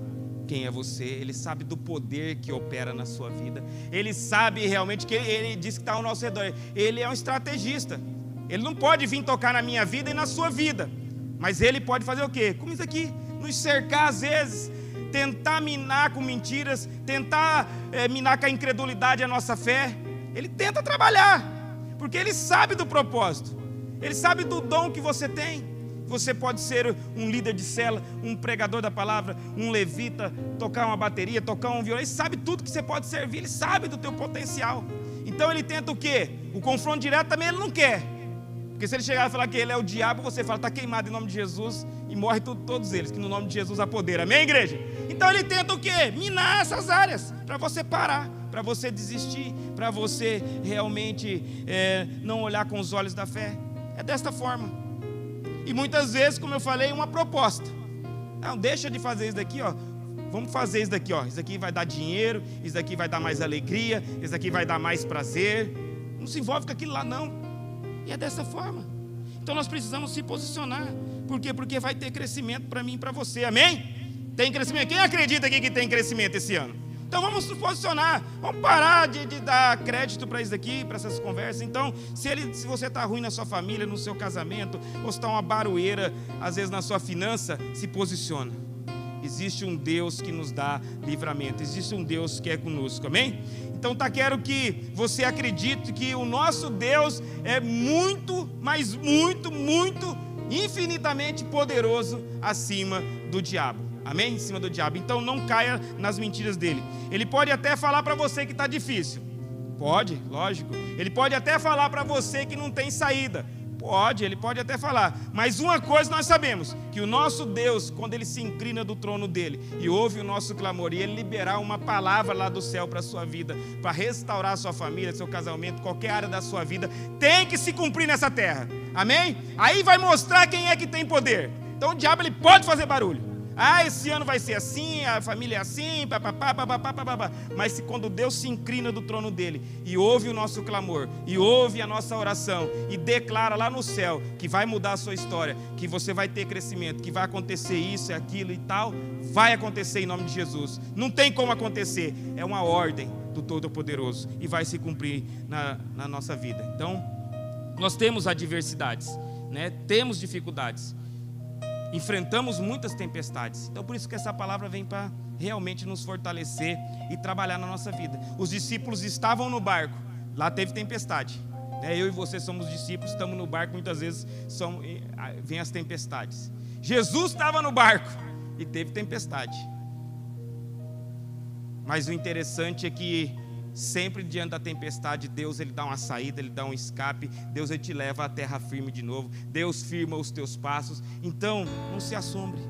quem é você, ele sabe do poder que opera na sua vida, ele sabe realmente que ele diz que está ao nosso redor, ele é um estrategista, ele não pode vir tocar na minha vida e na sua vida, mas ele pode fazer o quê? Como isso aqui, nos cercar às vezes, tentar minar com mentiras, tentar minar com a incredulidade a nossa fé. Ele tenta trabalhar, porque ele sabe do propósito, ele sabe do dom que você tem. Você pode ser um líder de célula, um pregador da palavra, um levita, tocar uma bateria, tocar um violão. Ele sabe tudo que você pode servir, ele sabe do teu potencial. Então ele tenta o quê? O confronto direto também ele não quer. Porque se ele chegar e falar que ele é o diabo, você fala: está queimado em nome de Jesus, e morre todos eles, que no nome de Jesus há poder. Amém, igreja? Então ele tenta o quê? Minar essas áreas, para você parar, para você desistir, para você realmente não olhar com os olhos da fé. É desta forma. E muitas vezes, como eu falei, uma proposta: não, deixa de fazer isso daqui, ó. Vamos fazer isso daqui, ó. Isso daqui vai dar dinheiro, isso daqui vai dar mais alegria, isso daqui vai dar mais prazer. Não se envolve com aquilo lá, não. E é dessa forma. Então nós precisamos se posicionar. Por quê? Porque vai ter crescimento para mim e para você, amém? Tem crescimento. Quem acredita aqui que tem crescimento esse ano? Então vamos nos posicionar, vamos parar de dar crédito para isso daqui, para essas conversas. Então, se você está ruim na sua família, no seu casamento, ou se está uma baroeira, às vezes na sua finança, se posiciona. Existe um Deus que nos dá livramento, existe um Deus que é conosco, amém? Então quero que você acredite que o nosso Deus é muito, mas muito, muito, infinitamente poderoso acima do diabo. Amém? Em cima do diabo. Então não caia nas mentiras dele. Ele pode até falar para você que está difícil. Pode, lógico. Ele pode até falar para você que não tem saída. Pode, ele pode até falar. Mas uma coisa nós sabemos: que o nosso Deus, quando ele se inclina do trono dele e ouve o nosso clamor, e ele liberar uma palavra lá do céu para a sua vida, para restaurar a sua família, seu casamento, qualquer área da sua vida, tem que se cumprir nessa terra. Amém? Aí vai mostrar quem é que tem poder. Então o diabo, ele pode fazer barulho. Ah, esse ano vai ser assim, a família é assim, papapá, papapá, papapá. Mas quando Deus se inclina do trono dele e ouve o nosso clamor, e ouve a nossa oração, e declara lá no céu que vai mudar a sua história, que você vai ter crescimento, que vai acontecer isso e aquilo e tal, vai acontecer em nome de Jesus. Não tem como acontecer, é uma ordem do Todo-Poderoso e vai se cumprir na nossa vida. Então, nós temos adversidades, né? Temos dificuldades, enfrentamos muitas tempestades. Então por isso que essa palavra vem para realmente nos fortalecer e trabalhar na nossa vida. Os discípulos estavam no barco, lá teve tempestade, né? Eu e você somos discípulos, estamos no barco, muitas vezes vem as tempestades. Jesus estava no barco e teve tempestade. Mas o interessante é que sempre diante da tempestade, Deus ele dá uma saída, ele dá um escape. Deus ele te leva à terra firme de novo. Deus firma os teus passos. Então não se assombre.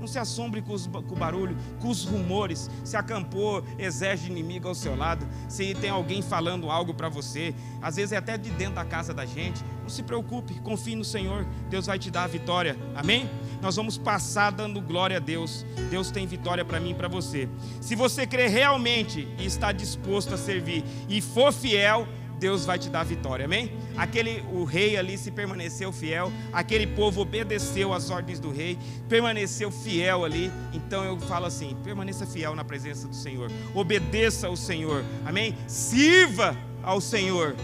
Não se assombre com o barulho, com os rumores. Se acampou exército inimigo ao seu lado, se tem alguém falando algo para você, às vezes é até de dentro da casa da gente. Não se preocupe, confie no Senhor. Deus vai te dar a vitória, amém? Nós vamos passar dando glória a Deus. Deus tem vitória para mim e para você. Se você crer realmente e está disposto a servir e for fiel, Deus vai te dar a vitória, amém? O rei ali se permaneceu fiel, aquele povo obedeceu às ordens do rei, permaneceu fiel ali. Então eu falo assim, permaneça fiel na presença do Senhor, obedeça ao Senhor, amém? Sirva ao Senhor,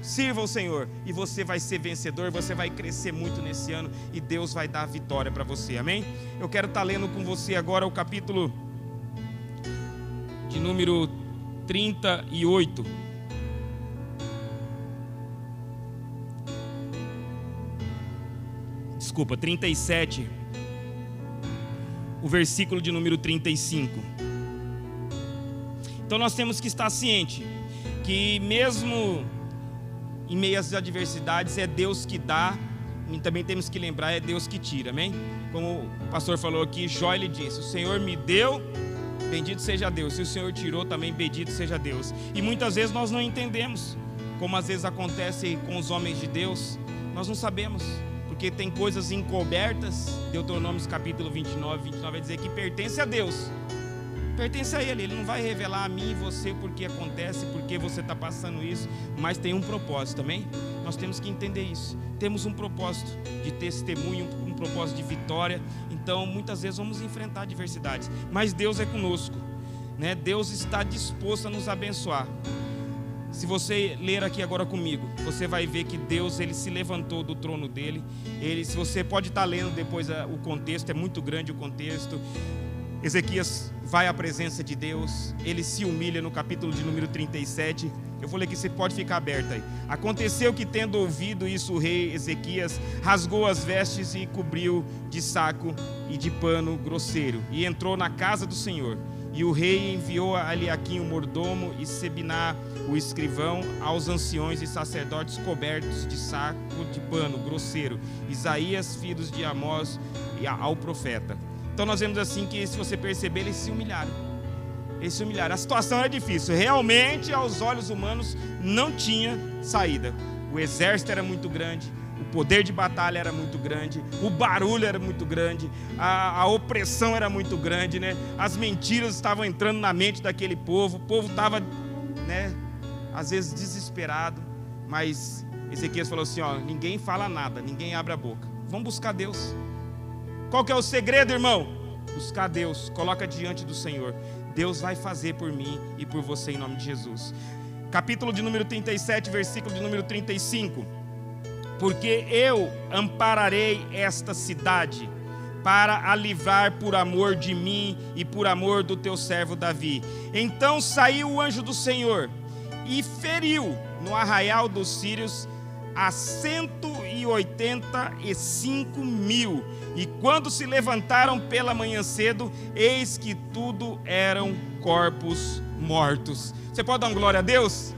sirva ao Senhor, e você vai ser vencedor, você vai crescer muito nesse ano, e Deus vai dar a vitória para você, amém? Eu quero estar lendo com você agora o capítulo de número 38, desculpa, 37, o versículo de número 35. Então nós temos que estar ciente que mesmo em meio às adversidades é Deus que dá, e também temos que lembrar, é Deus que tira, amém? Como o pastor falou aqui, Jó ele disse, o Senhor me deu, bendito seja Deus, se o Senhor tirou também, bendito seja Deus. E muitas vezes nós não entendemos, como às vezes acontece com os homens de Deus, nós não sabemos, porque tem coisas encobertas. Deuteronômio capítulo 29 vai dizer que pertence a Deus, pertence a Ele não vai revelar a mim e você porque acontece, porque você está passando isso, mas tem um propósito, amém? Nós temos que entender isso, temos um propósito de testemunho, um propósito de vitória. Então muitas vezes vamos enfrentar adversidades, mas Deus é conosco, né? Deus está disposto a nos abençoar. Se você ler aqui agora comigo, você vai ver que Deus ele se levantou do trono dele. Se você pode estar lendo depois o contexto, é muito grande o contexto. Ezequias vai à presença de Deus, ele se humilha no capítulo de número 37. Eu vou ler aqui, você pode ficar aberto aí. Aconteceu que, tendo ouvido isso, o rei Ezequias rasgou as vestes e cobriu de saco e de pano grosseiro, e entrou na casa do Senhor. E o rei enviou a Eliaquim o mordomo e Sebiná o escrivão aos anciões e sacerdotes cobertos de saco de pano grosseiro, Isaías, filhos de Amós, e ao profeta. Então nós vemos assim que, se você perceber, eles se humilharam. A situação era difícil, realmente aos olhos humanos não tinha saída. O exército era muito grande, o poder de batalha era muito grande, o barulho era muito grande, a opressão era muito grande, né? As mentiras estavam entrando na mente daquele povo, o povo estava, né, às vezes desesperado, mas Ezequias falou assim, ninguém fala nada, ninguém abre a boca, vamos buscar Deus. Qual que é o segredo, irmão? Buscar Deus, coloca diante do Senhor. Deus vai fazer por mim e por você em nome de Jesus. Capítulo de número 37, versículo de número 35. Porque eu ampararei esta cidade para a livrar por amor de mim e por amor do teu servo Davi. Então saiu o anjo do Senhor e feriu no arraial dos sírios a 185.000, e quando se levantaram pela manhã cedo, eis que tudo eram corpos mortos. Você pode dar uma glória a Deus?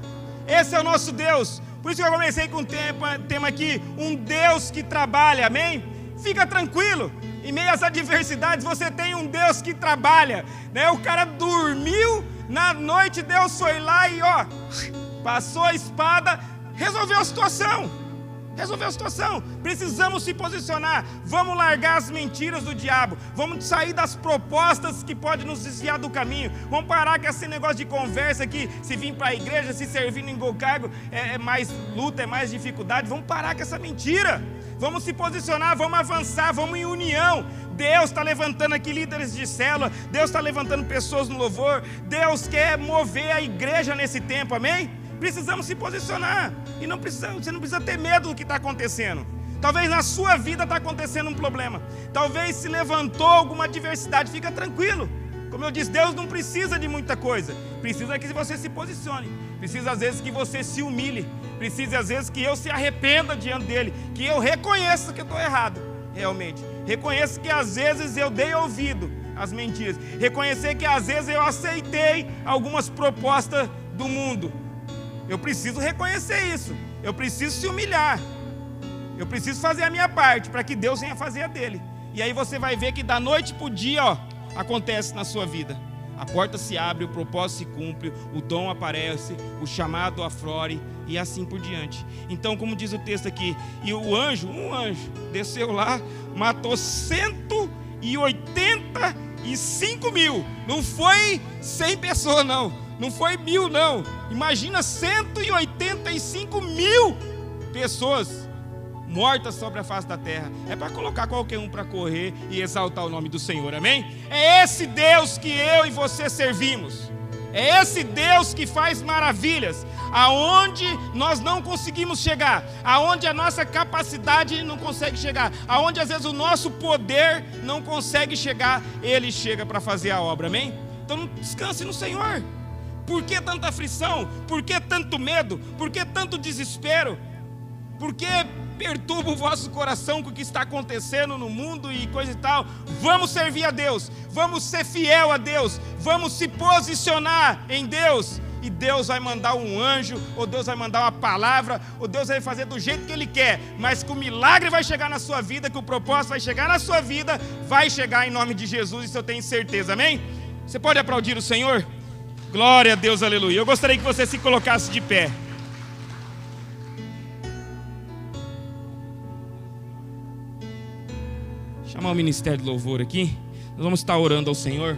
Esse é o nosso Deus. Por isso que eu comecei com o tema aqui, um Deus que trabalha, amém? Fica tranquilo, em meio às adversidades você tem um Deus que trabalha, né? O cara dormiu, na noite Deus foi lá e passou a espada, resolveu a situação. Precisamos se posicionar, vamos largar as mentiras do diabo, vamos sair das propostas que podem nos desviar do caminho, vamos parar com esse negócio de conversa aqui, se vir para a igreja, se servir em cargo, é mais luta, é mais dificuldade, vamos parar com essa mentira, vamos se posicionar, vamos avançar, vamos em união. Deus está levantando aqui líderes de célula, Deus está levantando pessoas no louvor, Deus quer mover a igreja nesse tempo, amém? Precisamos se posicionar, e você não precisa ter medo do que está acontecendo. Talvez na sua vida está acontecendo um problema. Talvez se levantou alguma adversidade. Fica tranquilo. Como eu disse, Deus não precisa de muita coisa. Precisa que você se posicione. Precisa às vezes que você se humilhe. Precisa às vezes que eu se arrependa diante dele. Que eu reconheça que eu estou errado. Realmente. Reconheça que às vezes eu dei ouvido às mentiras. Reconhecer que às vezes eu aceitei algumas propostas do mundo. Eu preciso reconhecer isso. Eu preciso se humilhar. Eu preciso fazer a minha parte para que Deus venha fazer a dele. E aí você vai ver que da noite para o dia, acontece na sua vida. A porta se abre, o propósito se cumpre, o dom aparece, o chamado aflore e assim por diante. Então, como diz o texto aqui, e um anjo, desceu lá, matou 185 mil. Não foi 100 pessoas, não. Não foi 1000, não. Imagina 185 mil pessoas mortas sobre a face da terra. É para colocar qualquer um para correr e exaltar o nome do Senhor, amém? É esse Deus que eu e você servimos. É esse Deus que faz maravilhas, aonde nós não conseguimos chegar, aonde a nossa capacidade não consegue chegar, aonde às vezes o nosso poder não consegue chegar, Ele chega para fazer a obra, amém? Então descanse no Senhor. Por que tanta aflição? Por que tanto medo? Por que tanto desespero? Por que perturba o vosso coração com o que está acontecendo no mundo e coisa e tal? Vamos servir a Deus, vamos ser fiel a Deus, vamos se posicionar em Deus, e Deus vai mandar um anjo, ou Deus vai mandar uma palavra, ou Deus vai fazer do jeito que Ele quer, mas que o milagre vai chegar na sua vida, que o propósito vai chegar na sua vida, vai chegar em nome de Jesus, isso eu tenho certeza, amém? Você pode aplaudir o Senhor? Glória a Deus, aleluia. Eu gostaria que você se colocasse de pé. Chamar o ministério de louvor aqui. Nós vamos estar orando ao Senhor.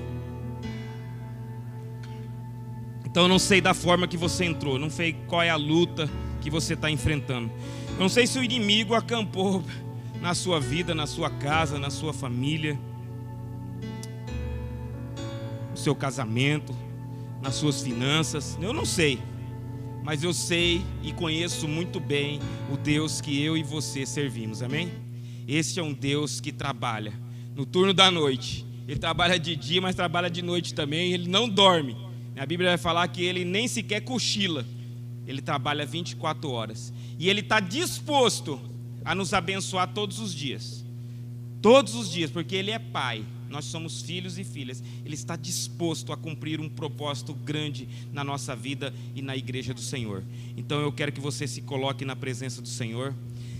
Então eu não sei da forma que você entrou, não sei qual é a luta que você está enfrentando. Eu não sei se o inimigo acampou na sua vida, na sua casa, na sua família, no seu casamento, nas suas finanças. Eu não sei, mas eu sei e conheço muito bem o Deus que eu e você servimos, amém? Este é um Deus que trabalha no turno da noite. Ele trabalha de dia, mas trabalha de noite também. Ele não dorme. A Bíblia vai falar que ele nem sequer cochila. Ele trabalha 24 horas. E ele está disposto a nos abençoar todos os dias. Todos os dias, porque Ele é Pai. Nós somos filhos e filhas. Ele está disposto a cumprir um propósito grande na nossa vida e na igreja do Senhor. Então eu quero que você se coloque na presença do Senhor.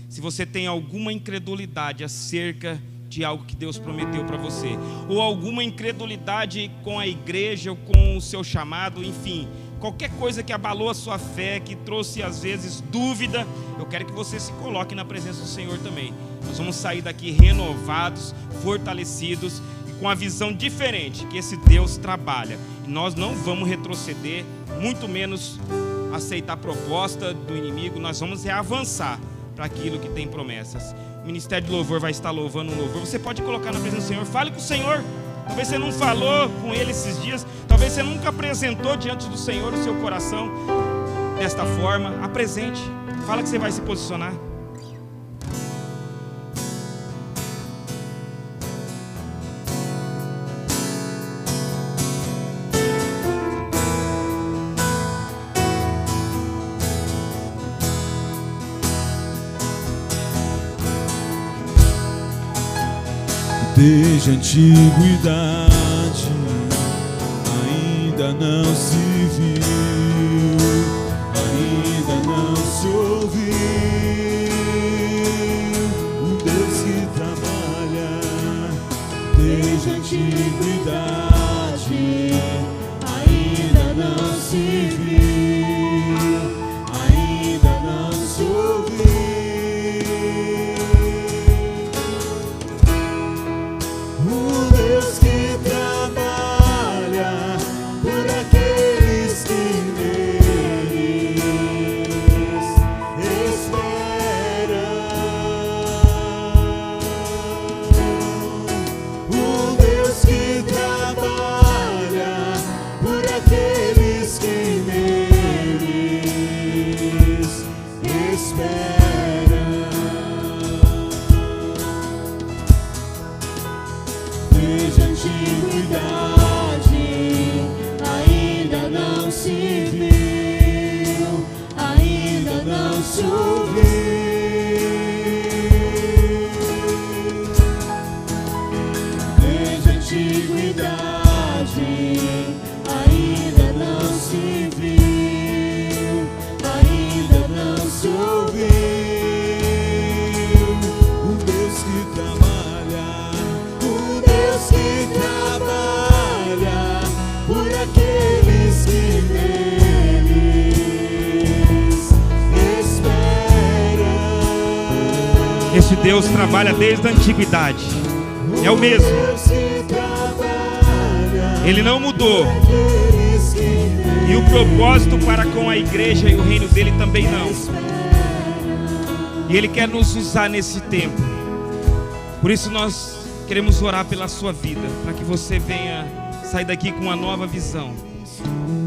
Se você tem alguma incredulidade acerca de algo que Deus prometeu para você, ou alguma incredulidade com a igreja, ou com o seu chamado, enfim, qualquer coisa que abalou a sua fé, que trouxe às vezes dúvida, eu quero que você se coloque na presença do Senhor também. Nós vamos sair daqui renovados, fortalecidos e com a visão diferente que esse Deus trabalha. E nós não vamos retroceder, muito menos aceitar a proposta do inimigo. Nós vamos avançar para aquilo que tem promessas. O ministério de louvor vai estar louvando um louvor. Você pode colocar na presença do Senhor. Fale com o Senhor. Talvez você não falou com Ele esses dias. Talvez você nunca apresentou diante do Senhor o seu coração desta forma. Apresente. Fala que você vai se posicionar. Desde a antiguidade ainda não se viu, ainda não se ouviu um Deus que trabalha. Desde a antiguidade ainda não se viu, ainda não se ouviu Deus que trabalha por aqueles que neles esperam. O Deus que trabalha por aqueles que neles esperam. Desde a antiguidade ainda não se viu, ainda não se ouviu. O Deus que trabalha, o Deus que trabalha por aqueles que neles esperam. Esse Deus trabalha desde a antiguidade. É o mesmo. Ele não mudou. E o propósito para com a igreja e o reino dele também não. E ele quer nos usar nesse tempo. Por isso nós queremos orar pela sua vida, para que você venha sair daqui com uma nova visão.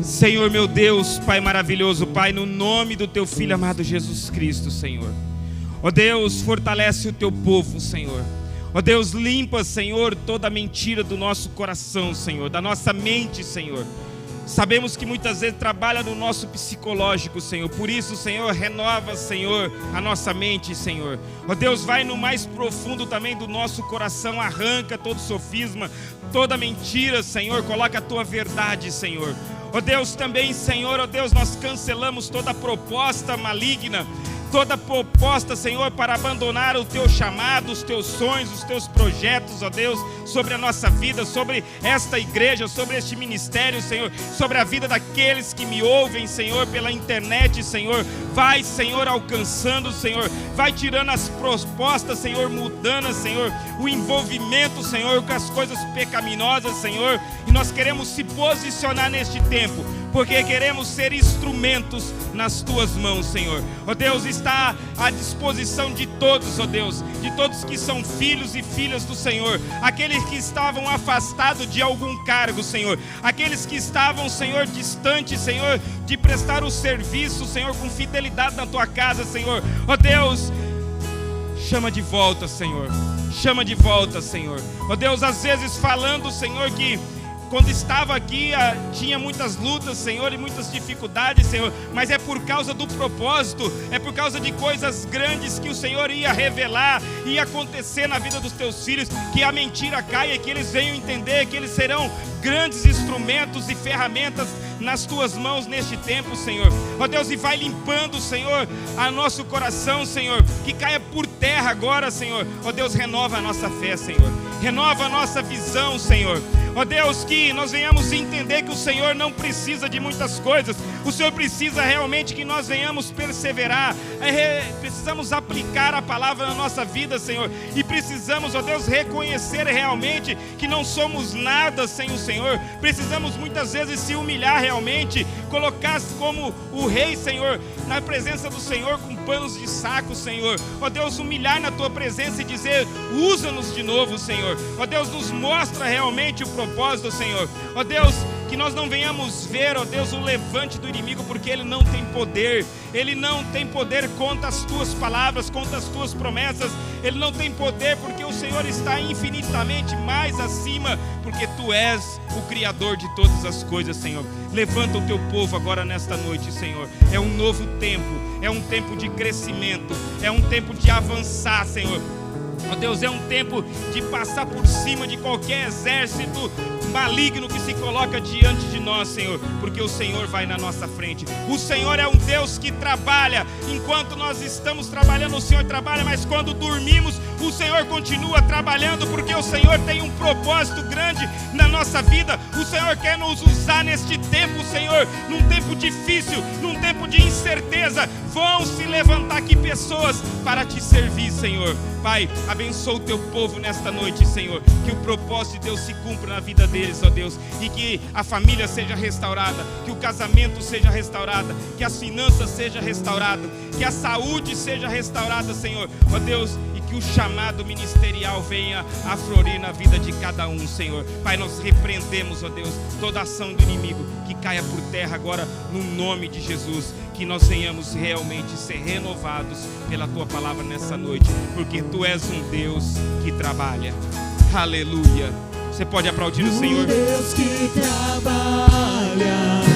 Senhor meu Deus, Pai maravilhoso, Pai, no nome do teu Filho amado Jesus Cristo, Senhor. Ó Deus, fortalece o teu povo, Senhor. Ó Deus, limpa, Senhor, toda a mentira do nosso coração, Senhor, da nossa mente, Senhor. Sabemos que muitas vezes trabalha no nosso psicológico, Senhor. Por isso, Senhor, renova, Senhor, a nossa mente, Senhor. Ó Deus, vai no mais profundo também do nosso coração, arranca todo sofisma, toda mentira, Senhor. Coloca a tua verdade, Senhor. Ó Deus, também, Senhor, ó Deus, nós cancelamos toda proposta maligna, toda proposta, Senhor, para abandonar o teu chamado, os teus sonhos, os teus projetos, ó Deus, sobre a nossa vida, sobre esta igreja, sobre este ministério, Senhor, sobre a vida daqueles que me ouvem, Senhor, pela internet, Senhor. Vai, Senhor, alcançando, Senhor, vai tirando as propostas, Senhor, mudando, Senhor, o envolvimento, Senhor, com as coisas pecaminosas, Senhor, e nós queremos se posicionar neste tempo, porque queremos ser instrumentos nas tuas mãos, Senhor. Ó Deus, está à disposição de todos, ó Deus, de todos que são filhos e filhas do Senhor, aqueles que estavam afastados de algum cargo, Senhor, aqueles que estavam, Senhor, distantes, Senhor, de prestar o serviço, Senhor, com fidelidade na tua casa, Senhor. Ó Deus, chama de volta, Senhor, chama de volta, Senhor. Ó Deus, às vezes falando, Senhor, que quando estava aqui, tinha muitas lutas, Senhor, e muitas dificuldades, Senhor, mas é por causa do propósito, é por causa de coisas grandes que o Senhor ia revelar, ia acontecer na vida dos teus filhos, que a mentira caia e que eles venham entender que eles serão grandes instrumentos e ferramentas nas tuas mãos neste tempo, Senhor. Ó Deus, e vai limpando, Senhor, a nosso coração, Senhor, que caia por terra agora, Senhor. Ó Deus, renova a nossa fé, Senhor, renova a nossa visão, Senhor. Ó Deus, que nós venhamos entender que o Senhor não precisa de muitas coisas. O Senhor precisa realmente que nós venhamos perseverar. Precisamos aplicar a palavra na nossa vida, Senhor. E precisamos, ó Deus, reconhecer realmente que não somos nada sem o Senhor. Precisamos muitas vezes se humilhar realmente, colocar como o rei, Senhor, na presença do Senhor com panos de saco, Senhor. Ó Deus, humilhar na tua presença e dizer: usa-nos de novo, Senhor. Ó Deus, nos mostra realmente o propósito, Senhor. Ó Deus, que nós não venhamos ver, ó Deus, o levante do inimigo, porque ele não tem poder. Ele não tem poder contra as tuas palavras, contra as tuas promessas. Ele não tem poder porque o Senhor está infinitamente mais acima, porque tu és o Criador de todas as coisas, Senhor. Levanta o teu povo agora nesta noite, Senhor. É um novo tempo, é um tempo de crescimento, é um tempo de avançar, Senhor. Ó Deus, é um tempo de passar por cima de qualquer exército maligno que se coloca diante de nós, Senhor, porque o Senhor vai na nossa frente. O Senhor é um Deus que trabalha. Enquanto nós estamos trabalhando, o Senhor trabalha, mas quando dormimos, o Senhor continua trabalhando, porque o Senhor tem um propósito grande na nossa vida. O Senhor quer nos usar neste tempo, Senhor, num tempo difícil, num tempo de incerteza. Vão se levantar aqui pessoas para te servir, Senhor. Pai, abençoa o teu povo nesta noite, Senhor, que o propósito de Deus se cumpra na vida deles, ó Deus, e que a família seja restaurada, que o casamento seja restaurado, que as finanças sejam restauradas, que a saúde seja restaurada, Senhor, ó Deus, e que o chamado ministerial venha a florir na vida de cada um, Senhor. Pai, nós repreendemos, ó Deus, toda ação do inimigo, que caia por terra agora, no nome de Jesus, que nós venhamos realmente ser renovados pela Tua palavra nessa noite, porque Tu és um Deus que trabalha. Aleluia. Você pode aplaudir o Senhor? Deus que trabalha